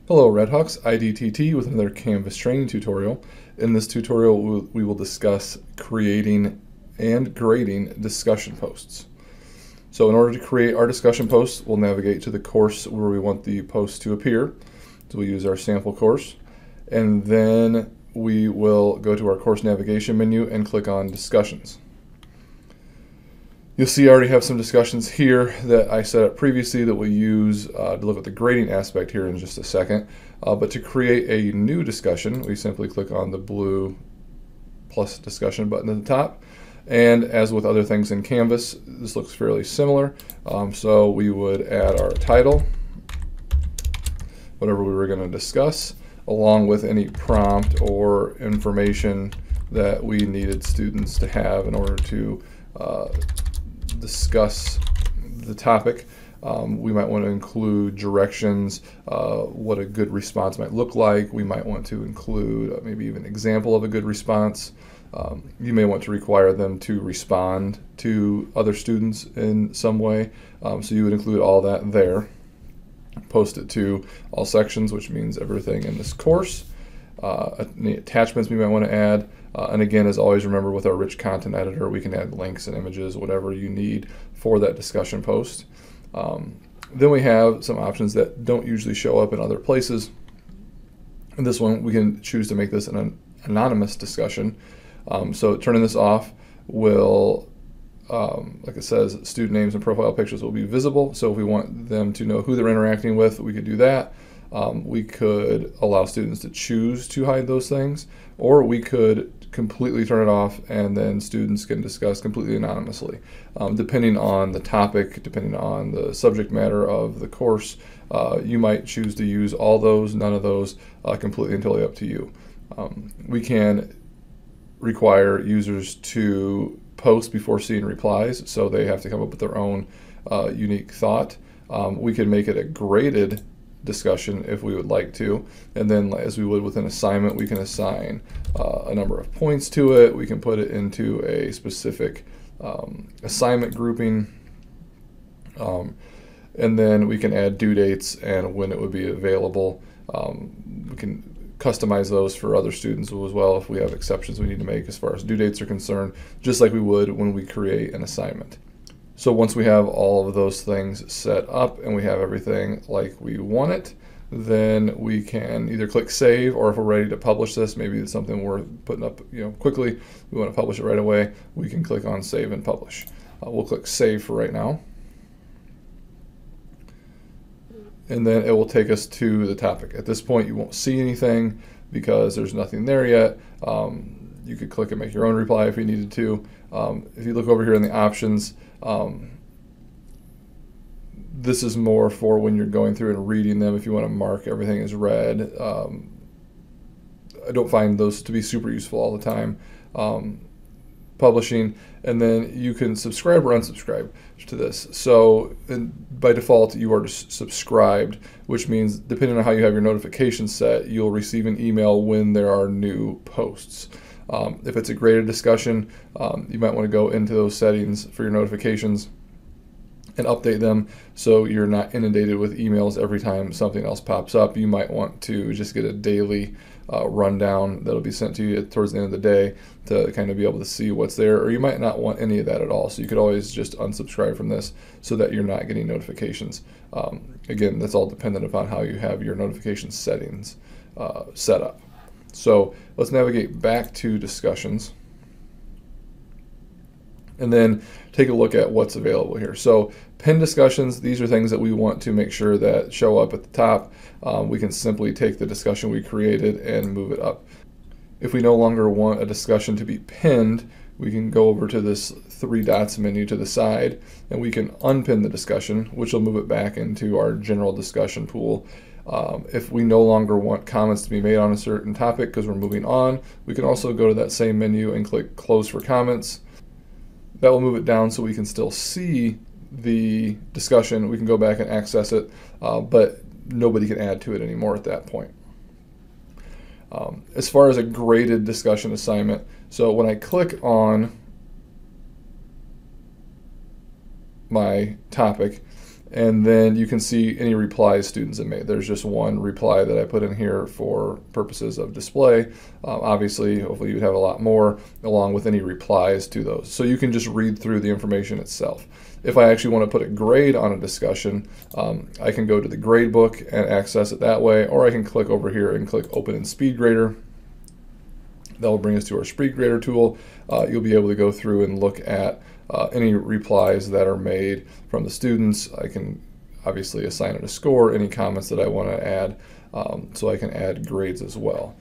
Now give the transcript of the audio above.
Hello Redhawks, IDTT with another Canvas training tutorial. In this tutorial we will discuss creating and grading discussion posts. So in order to create our discussion posts, we'll navigate to the course where we want the post to appear. So we'll use our sample course, and then we will go to our course navigation menu and click on discussions. You'll see I already have some discussions here that I set up previously that we'll use to look at the grading aspect here in just a second. But to create a new discussion, we simply click on the blue plus discussion button at the top. And as with other things in Canvas, this looks fairly similar. So we would add our title, whatever we were going to discuss, along with any prompt or information that we needed students to have in order to discuss the topic. We might want to include directions, what a good response might look like. We might want to include maybe even an example of a good response. You may want to require them to respond to other students in some way. So you would include all that there. Post it to all sections, which means everything in this course. Any attachments we might want to add. And again, as always, remember with our rich content editor, we can add links and images, whatever you need for that discussion post. Then we have some options that don't usually show up in other places. In this one, we can choose to make this an anonymous discussion. So turning this off will, like it says, student names and profile pictures will be visible. So if we want them to know who they're interacting with, we could do that. We could allow students to choose to hide those things, or we could completely turn it off and then students can discuss completely anonymously. Depending on the topic, depending on the subject matter of the course, you might choose to use all those, none of those, completely and totally up to you. We can require users to post before seeing replies, so they have to come up with their own unique thought. We can make it a graded discussion if we would like to, and then as we would with an assignment, we can assign a number of points to it. We can put it into a specific assignment grouping, and then we can add due dates and when it would be available. We can customize those for other students as well if we have exceptions we need to make as far as due dates are concerned, just like we would when we create an assignment. So once we have all of those things set up and we have everything like we want it, then we can either click save, or if we're ready to publish this, maybe it's something we're putting up quickly, we want to publish it right away, we can click on save and publish. We'll click save for right now. And then it will take us to the topic. At this point you won't see anything because there's nothing there yet. You could click and make your own reply if you needed to. If you look over here in the options, this is more for when you're going through and reading them, if you want to mark everything as read. I don't find those to be super useful all the time. Publishing, and then you can subscribe or unsubscribe to this. So by default you are just subscribed, which means depending on how you have your notifications set, you'll receive an email when there are new posts. If it's a graded discussion, you might want to go into those settings for your notifications and update them so you're not inundated with emails every time something else pops up. You might want to just get a daily rundown that'll be sent to you towards the end of the day to kind of be able to see what's there, or you might not want any of that at all. So you could always just unsubscribe from this so that you're not getting notifications. Again, that's all dependent upon how you have your notification settings set up. So let's navigate back to discussions and then take a look at what's available here. So pinned discussions, these are things that we want to make sure that show up at the top. We can simply take the discussion we created and move it up. If we no longer want a discussion to be pinned, we can go over to this three dots menu to the side and we can unpin the discussion, which will move it back into our general discussion pool. If we no longer want comments to be made on a certain topic because we're moving on, we can also go to that same menu and click close for comments. That will move it down so we can still see the discussion. We can go back and access it, but nobody can add to it anymore at that point. As far as a graded discussion assignment, so when I click on my topic And then you can see any replies students have made. There's just one reply that I put in here for purposes of display. Obviously, hopefully you'd have a lot more along with any replies to those. So you can just read through the information itself. If I actually want to put a grade on a discussion, I can go to the grade book and access it that way, or I can click over here and click Open in SpeedGrader. That will bring us to our SpeedGrader tool. You'll be able to go through and look at any replies that are made from the students. I can obviously assign it a score, any comments that I want to add, so I can add grades as well.